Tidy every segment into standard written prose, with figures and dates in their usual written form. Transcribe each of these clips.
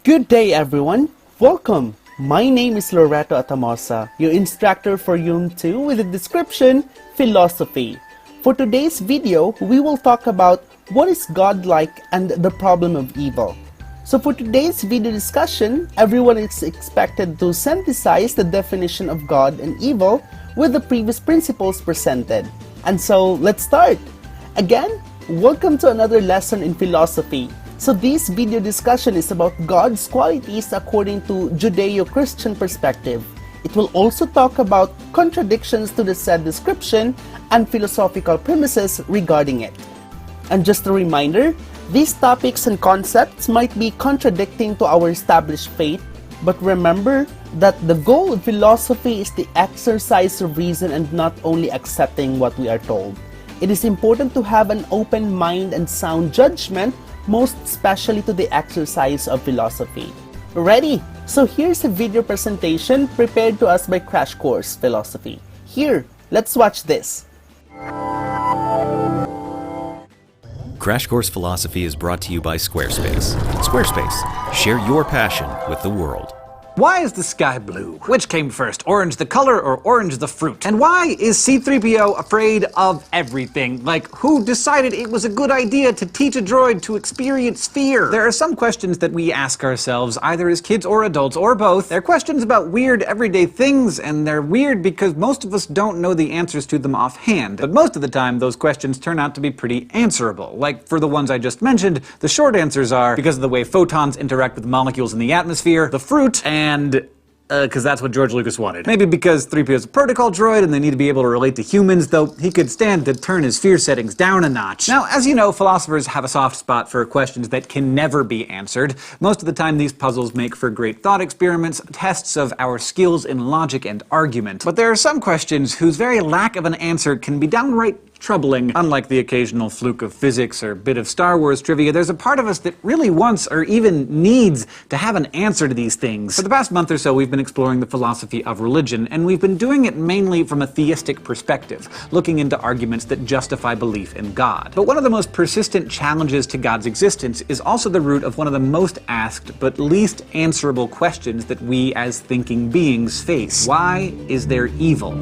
Good day, everyone. Welcome. My name is Loreto Atamosa, your instructor for Unit 2 with the description Philosophy. For today's video, we will talk about what is God like and the problem of evil. So for today's video discussion, everyone is expected to synthesize the definition of God and evil with the previous principles presented. And so let's start. Again, welcome to another lesson in philosophy. So this video discussion is about God's qualities according to Judeo-Christian perspective. It will also talk about contradictions to the said description and philosophical premises regarding it. And just a reminder, these topics and concepts might be contradicting to our established faith, but remember that the goal of philosophy is the exercise of reason and not only accepting what we are told. It is important to have an open mind and sound judgment, most especially to the exercise of philosophy. Ready? So here's a video presentation prepared to us by Crash Course Philosophy. Here, let's watch this. Crash Course Philosophy is brought to you by Squarespace. Squarespace, share your passion with the world. Why is the sky blue? Which came first, orange the color or orange the fruit? And why is C-3PO afraid of everything? Like, who decided it was a good idea to teach a droid to experience fear? There are some questions that we ask ourselves, either as kids or adults, or both. They're questions about weird everyday things, and they're weird because most of us don't know the answers to them offhand. But most of the time, those questions turn out to be pretty answerable. Like, for the ones I just mentioned, the short answers are because of the way photons interact with molecules in the atmosphere, the fruit, and because that's what George Lucas wanted. Maybe because 3PO is a protocol droid and they need to be able to relate to humans, though he could stand to turn his fear settings down a notch. Now, as you know, philosophers have a soft spot for questions that can never be answered. Most of the time, these puzzles make for great thought experiments, tests of our skills in logic and argument. But there are some questions whose very lack of an answer can be downright troubling. Unlike the occasional fluke of physics or bit of Star Wars trivia, there's a part of us that really wants or even needs to have an answer to these things. For the past month or so, we've been exploring the philosophy of religion, and we've been doing it mainly from a theistic perspective, looking into arguments that justify belief in God. But one of the most persistent challenges to God's existence is also the root of one of the most asked but least answerable questions that we as thinking beings face. Why is there evil?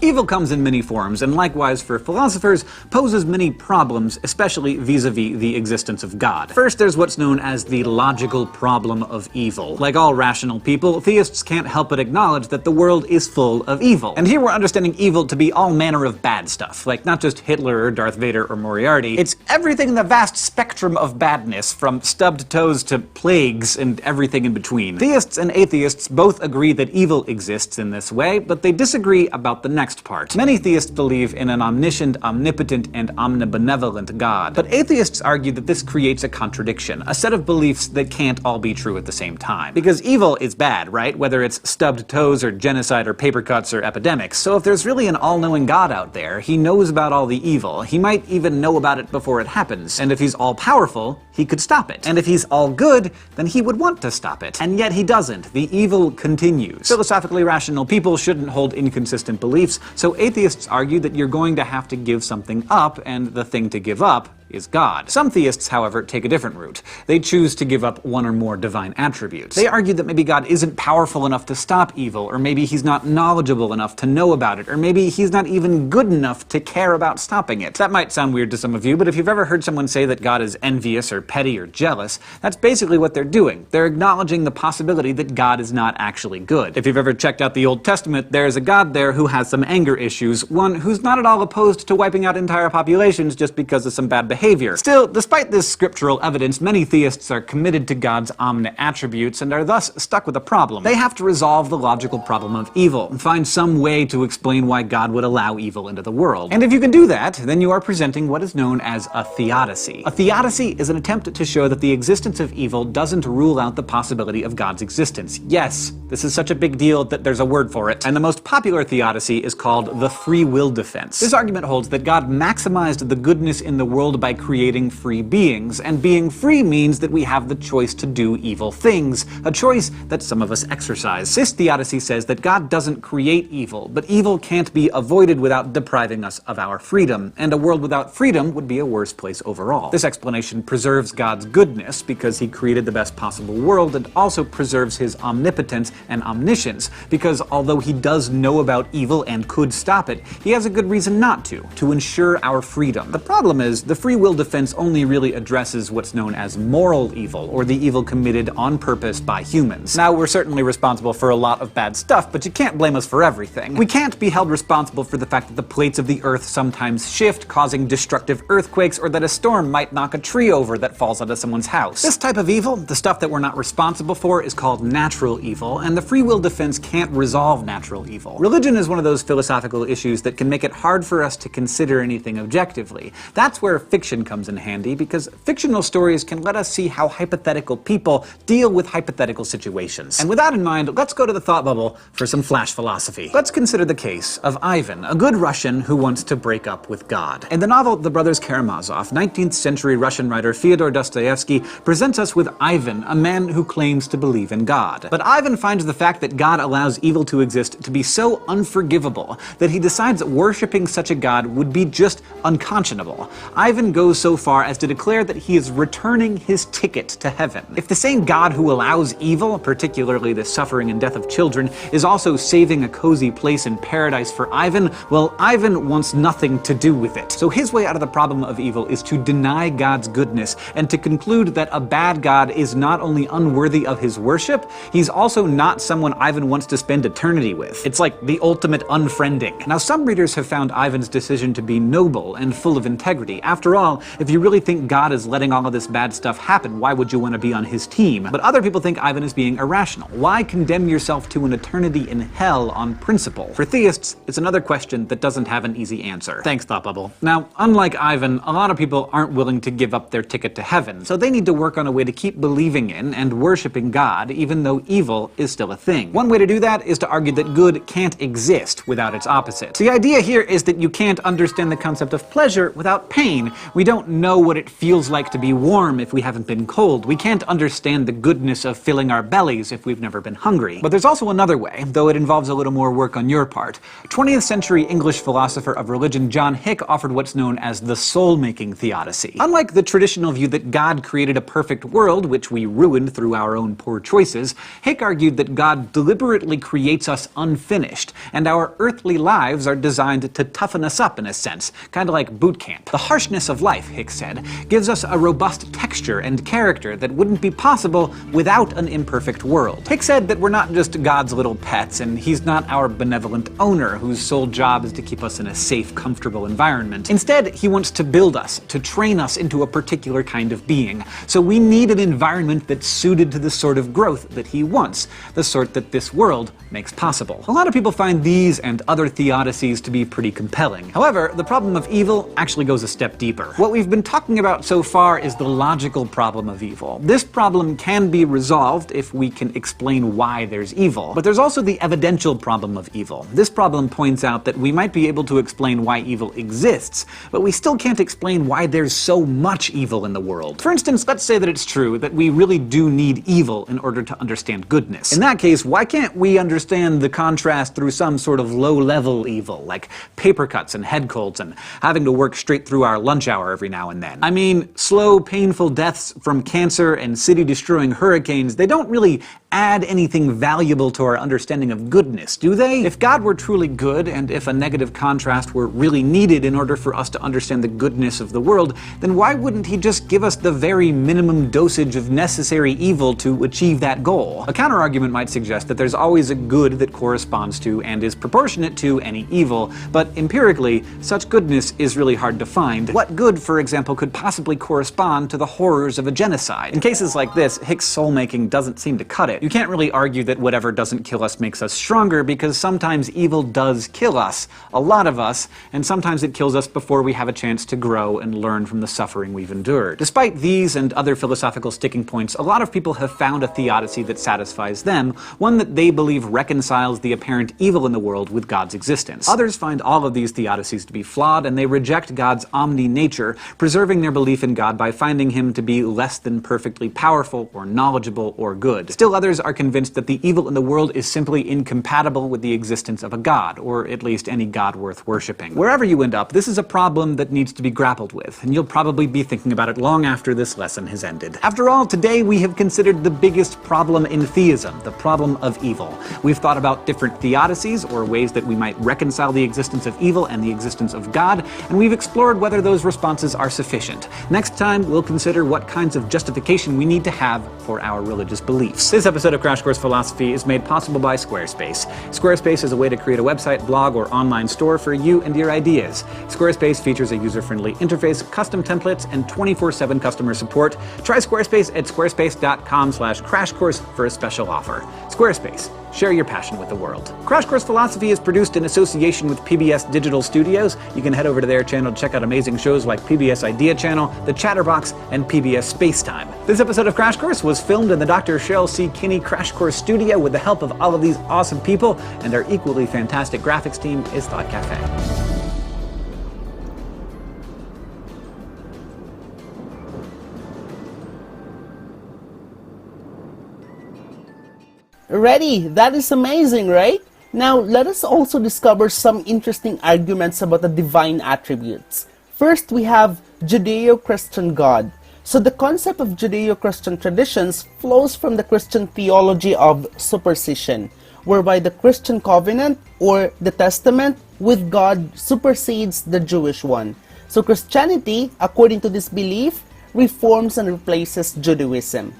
Evil comes in many forms, and likewise for philosophers, poses many problems, especially vis-a-vis the existence of God. First, there's what's known as the logical problem of evil. Like all rational people, theists can't help but acknowledge that the world is full of evil. And here we're understanding evil to be all manner of bad stuff, like not just Hitler or Darth Vader or Moriarty. It's everything in the vast spectrum of badness, from stubbed toes to plagues and everything in between. Theists and atheists both agree that evil exists in this way, but they disagree about the next part. Many theists believe in an omniscient, omnipotent, and omnibenevolent God. But atheists argue that this creates a contradiction, a set of beliefs that can't all be true at the same time. Because evil is bad, right? Whether it's stubbed toes or genocide or paper cuts or epidemics. So if there's really an all-knowing God out there, he knows about all the evil. He might even know about it before it happens. And if he's all-powerful, he could stop it. And if he's all good, then he would want to stop it. And yet he doesn't. The evil continues. Philosophically rational people shouldn't hold inconsistent beliefs, so atheists argue that you're going to have to give something up, and the thing to give up is God. Some theists, however, take a different route. They choose to give up one or more divine attributes. They argue that maybe God isn't powerful enough to stop evil, or maybe he's not knowledgeable enough to know about it, or maybe he's not even good enough to care about stopping it. That might sound weird to some of you, but if you've ever heard someone say that God is envious or petty or jealous, that's basically what they're doing. They're acknowledging the possibility that God is not actually good. If you've ever checked out the Old Testament, there's a God there who has some anger issues, one who's not at all opposed to wiping out entire populations just because of some bad behavior. Still, despite this scriptural evidence, many theists are committed to God's omni-attributes and are thus stuck with a problem. They have to resolve the logical problem of evil and find some way to explain why God would allow evil into the world. And if you can do that, then you are presenting what is known as a theodicy. A theodicy is an attempt to show that the existence of evil doesn't rule out the possibility of God's existence. Yes, this is such a big deal that there's a word for it, and the most popular theodicy is called the free will defense. This argument holds that God maximized the goodness in the world by by creating free beings, and being free means that we have the choice to do evil things, a choice that some of us exercise. This theodicy says that God doesn't create evil, but evil can't be avoided without depriving us of our freedom, and a world without freedom would be a worse place overall. This explanation preserves God's goodness because he created the best possible world, and also preserves his omnipotence and omniscience because although he does know about evil and could stop it, he has a good reason not to ensure our freedom. The problem is, the free will defense only really addresses what's known as moral evil, or the evil committed on purpose by humans. Now, we're certainly responsible for a lot of bad stuff, but you can't blame us for everything. We can't be held responsible for the fact that the plates of the Earth sometimes shift, causing destructive earthquakes, or that a storm might knock a tree over that falls onto someone's house. This type of evil, the stuff that we're not responsible for, is called natural evil, and the free will defense can't resolve natural evil. Religion is one of those philosophical issues that can make it hard for us to consider anything objectively. That's where fiction comes in handy, because fictional stories can let us see how hypothetical people deal with hypothetical situations. And with that in mind, let's go to the thought bubble for some flash philosophy. Let's consider the case of Ivan, a good Russian who wants to break up with God. In the novel The Brothers Karamazov, 19th century Russian writer Fyodor Dostoevsky presents us with Ivan, a man who claims to believe in God. But Ivan finds the fact that God allows evil to exist to be so unforgivable that he decides that worshipping such a God would be just unconscionable. Ivan goes so far as to declare that he is returning his ticket to heaven. If the same God who allows evil, particularly the suffering and death of children, is also saving a cozy place in paradise for Ivan, well, Ivan wants nothing to do with it. So his way out of the problem of evil is to deny God's goodness, and to conclude that a bad God is not only unworthy of his worship, he's also not someone Ivan wants to spend eternity with. It's like the ultimate unfriending. Now, some readers have found Ivan's decision to be noble and full of integrity. After all, if you really think God is letting all of this bad stuff happen, why would you want to be on his team? But other people think Ivan is being irrational. Why condemn yourself to an eternity in hell on principle? For theists, it's another question that doesn't have an easy answer. Thanks, Thought Bubble. Now, unlike Ivan, a lot of people aren't willing to give up their ticket to heaven, so they need to work on a way to keep believing in and worshiping God, even though evil is still a thing. One way to do that is to argue that good can't exist without its opposite. The idea here is that you can't understand the concept of pleasure without pain. We don't know what it feels like to be warm if we haven't been cold. We can't understand the goodness of filling our bellies if we've never been hungry. But there's also another way, though it involves a little more work on your part. 20th century English philosopher of religion John Hick offered what's known as the Soul-Making Theodicy. Unlike the traditional view that God created a perfect world, which we ruined through our own poor choices, Hick argued that God deliberately creates us unfinished, and our earthly lives are designed to toughen us up in a sense, kind of like boot camp. The harshness of life, Hick said, gives us a robust texture and character that wouldn't be possible without an imperfect world. Hick said that we're not just God's little pets, and he's not our benevolent owner whose sole job is to keep us in a safe, comfortable environment. Instead, he wants to build us, to train us into a particular kind of being. So we need an environment that's suited to the sort of growth that he wants, the sort that this world makes possible. A lot of people find these and other theodicies to be pretty compelling. However, the problem of evil actually goes a step deeper. What we've been talking about so far is the logical problem of evil. This problem can be resolved if we can explain why there's evil. But there's also the evidential problem of evil. This problem points out that we might be able to explain why evil exists, but we still can't explain why there's so much evil in the world. For instance, let's say that it's true that we really do need evil in order to understand goodness. In that case, why can't we understand the contrast through some sort of low-level evil, like paper cuts and head colds and having to work straight through our lunch hour every now and then? I mean, slow, painful deaths from cancer and city-destroying hurricanes, they don't really add anything valuable to our understanding of goodness, do they? If God were truly good, and if a negative contrast were really needed in order for us to understand the goodness of the world, then why wouldn't he just give us the very minimum dosage of necessary evil to achieve that goal? A counter-argument might suggest that there's always a good that corresponds to and is proportionate to any evil, but empirically, such goodness is really hard to find. What good, for example, could possibly correspond to the horrors of a genocide? In cases like this, Hick's soul-making doesn't seem to cut it. You can't really argue that whatever doesn't kill us makes us stronger, because sometimes evil does kill us, a lot of us, and sometimes it kills us before we have a chance to grow and learn from the suffering we've endured. Despite these and other philosophical sticking points, a lot of people have found a theodicy that satisfies them, one that they believe reconciles the apparent evil in the world with God's existence. Others find all of these theodicies to be flawed, and they reject God's omni-nature nature, preserving their belief in God by finding him to be less than perfectly powerful or knowledgeable or good. Still others are convinced that the evil in the world is simply incompatible with the existence of a god, or at least any god worth worshipping. Wherever you end up, this is a problem that needs to be grappled with, and you'll probably be thinking about it long after this lesson has ended. After all, today we have considered the biggest problem in theism, the problem of evil. We've thought about different theodicies, or ways that we might reconcile the existence of evil and the existence of God, and we've explored whether those responses are sufficient. Next time, we'll consider what kinds of justification we need to have for our religious beliefs. This episode of Crash Course Philosophy is made possible by Squarespace. Squarespace is a way to create a website, blog, or online store for you and your ideas. Squarespace features a user-friendly interface, custom templates, and 24/7 customer support. Try Squarespace at squarespace.com/crashcourse for a special offer. Squarespace. Share your passion with the world. Crash Course Philosophy is produced in association with PBS Digital Studios. You can head over to their channel to check out amazing shows like PBS Idea Channel, The Chatterbox, and PBS Spacetime. This episode of Crash Course was filmed in the Dr. Cheryl C. Kinney Crash Course studio with the help of all of these awesome people, and our equally fantastic graphics team is Thought Cafe. Ready? That is amazing, right? Now, let us also discover some interesting arguments about the divine attributes. First, we have Judeo-Christian God. So the concept of Judeo-Christian traditions flows from the Christian theology of supersession, whereby the Christian covenant or the testament with God supersedes the Jewish one. So Christianity, according to this belief, reforms and replaces Judaism.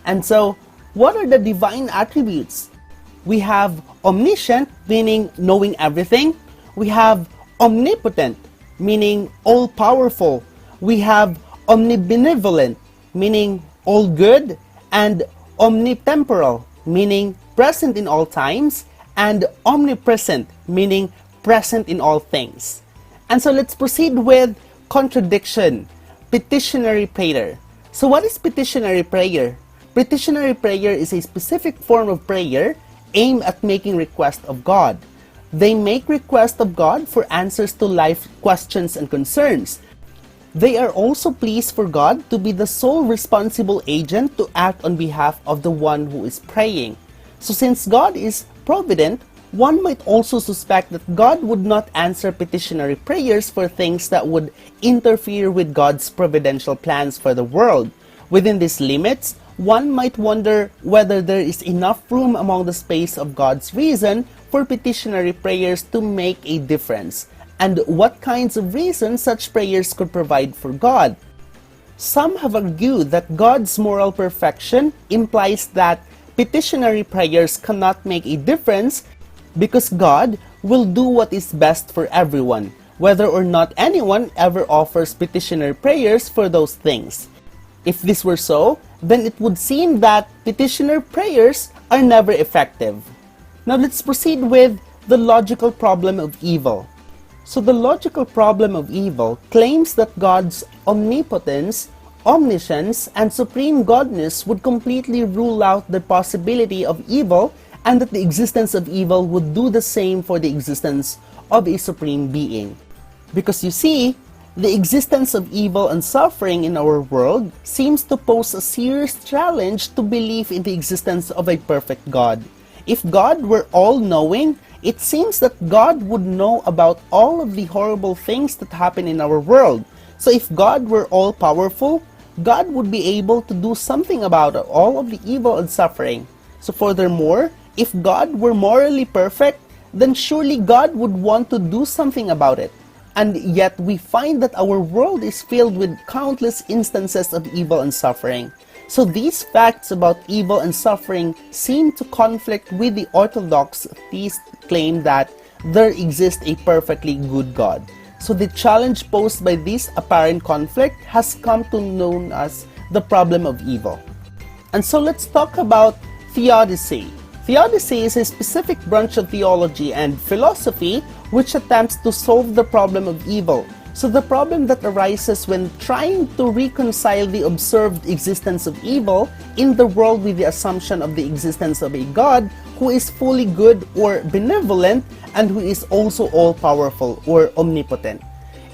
And so, what are the divine attributes? We have omniscient, meaning knowing everything. We have omnipotent, meaning all-powerful. We have omnibenevolent, meaning all good. And omnitemporal, meaning present in all times. And omnipresent, meaning present in all things. And so let's proceed with contradiction, petitionary prayer. So what is petitionary prayer? Petitionary prayer is a specific form of prayer aimed at making request of God. They make request of God for answers to life questions and concerns. They are also pleased for God to be the sole responsible agent to act on behalf of the one who is praying. So since God is provident, one might also suspect that God would not answer petitionary prayers for things that would interfere with God's providential plans for the world. Within these limits, one might wonder whether there is enough room among the space of God's reason for petitionary prayers to make a difference, and what kinds of reasons such prayers could provide for God. Some have argued that God's moral perfection implies that petitionary prayers cannot make a difference because God will do what is best for everyone, whether or not anyone ever offers petitionary prayers for those things. If this were so, then it would seem that petitioner prayers are never effective. Now let's proceed with the logical problem of evil. So the logical problem of evil claims that God's omnipotence, omniscience, and supreme godness would completely rule out the possibility of evil, and that the existence of evil would do the same for the existence of a supreme being. Because you see, the existence of evil and suffering in our world seems to pose a serious challenge to belief in the existence of a perfect God. If God were all-knowing, it seems that God would know about all of the horrible things that happen in our world. So if God were all-powerful, God would be able to do something about all of the evil and suffering. So furthermore, if God were morally perfect, then surely God would want to do something about it. And yet we find that our world is filled with countless instances of evil and suffering. So these facts about evil and suffering seem to conflict with the orthodox theist claim that there exists a perfectly good God. So the challenge posed by this apparent conflict has come to known as the problem of evil. And so let's talk about theodicy. Theodicy is a specific branch of theology and philosophy which attempts to solve the problem of evil. So the problem that arises when trying to reconcile the observed existence of evil in the world with the assumption of the existence of a God who is fully good or benevolent and who is also all-powerful or omnipotent.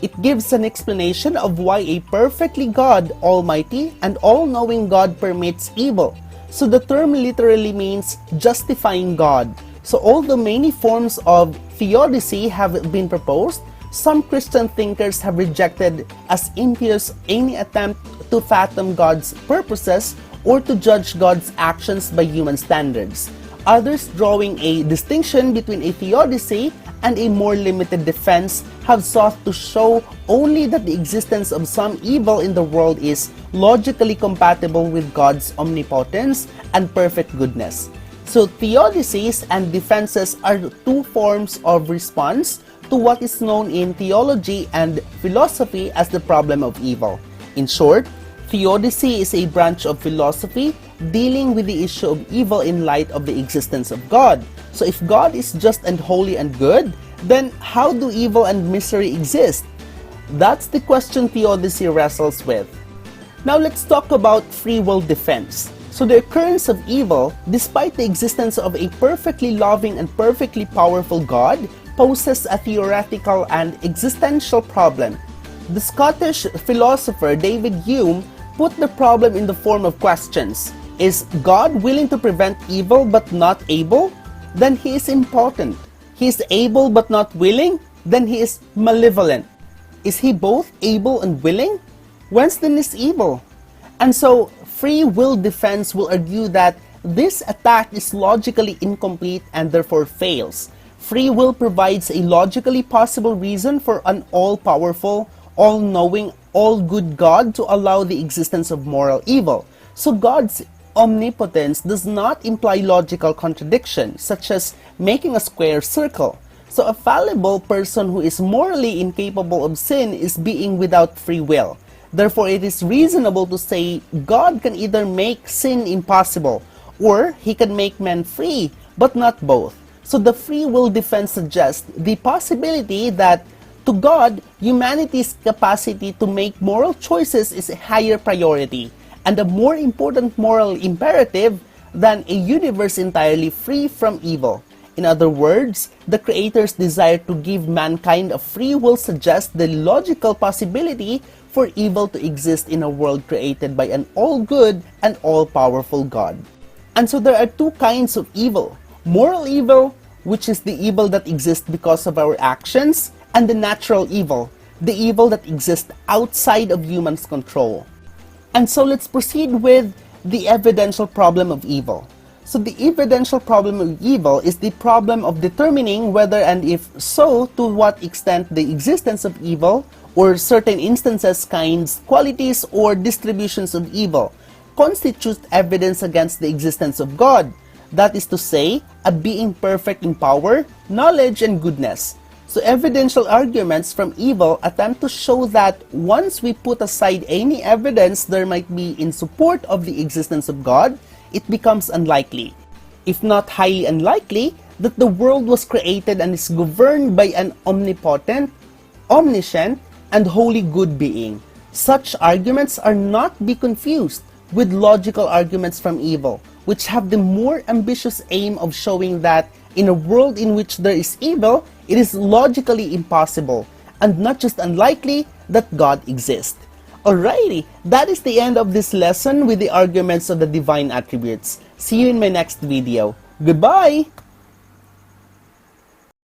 It gives an explanation of why a perfectly God, almighty, and all-knowing God permits evil. So the term literally means justifying God. So although many forms of theodicy have been proposed, some Christian thinkers have rejected as impious any attempt to fathom God's purposes or to judge God's actions by human standards. Others, drawing a distinction between a theodicy and a more limited defense, have sought to show only that the existence of some evil in the world is logically compatible with God's omnipotence and perfect goodness. So theodicies and defenses are two forms of response to what is known in theology and philosophy as the problem of evil. In short, theodicy is a branch of philosophy dealing with the issue of evil in light of the existence of God. So if God is just and holy and good, then how do evil and misery exist? That's the question theodicy wrestles with. Now let's talk about free will defense. So the occurrence of evil, despite the existence of a perfectly loving and perfectly powerful God, poses a theoretical and existential problem. The Scottish philosopher David Hume put the problem in the form of questions. Is God willing to prevent evil but not able? Then he is impotent. He is able but not willing? Then he is malevolent. Is he both able and willing? Whence then is evil? And so, free will defense will argue that this attack is logically incomplete and therefore fails. Free will provides a logically possible reason for an all-powerful, all-knowing, all-good God to allow the existence of moral evil. So God's omnipotence does not imply logical contradiction, such as making a square circle. So a fallible person who is morally incapable of sin is being without free will. Therefore, it is reasonable to say God can either make sin impossible, or He can make men free, but not both. So the free will defense suggests the possibility that to God, humanity's capacity to make moral choices is a higher priority and a more important moral imperative than a universe entirely free from evil. In other words, the Creator's desire to give mankind a free will suggests the logical possibility for evil to exist in a world created by an all-good and all-powerful God. And so there are two kinds of evil. Moral evil, which is the evil that exists because of our actions, and the natural evil, the evil that exists outside of humans' control. And so let's proceed with the evidential problem of evil. So the evidential problem of evil is the problem of determining whether and if so, to what extent the existence of evil, or certain instances, kinds, qualities, or distributions of evil constitute evidence against the existence of God. That is to say, a being perfect in power, knowledge, and goodness. So evidential arguments from evil attempt to show that once we put aside any evidence there might be in support of the existence of God, it becomes unlikely, if not highly unlikely, that the world was created and is governed by an omnipotent, omniscient, and wholly good being. Such arguments are not to be confused with logical arguments from evil, which have the more ambitious aim of showing that in a world in which there is evil, it is logically impossible, and not just unlikely, that God exists. Alrighty, that is the end of this lesson with the arguments of the divine attributes. See you in my next video. Goodbye!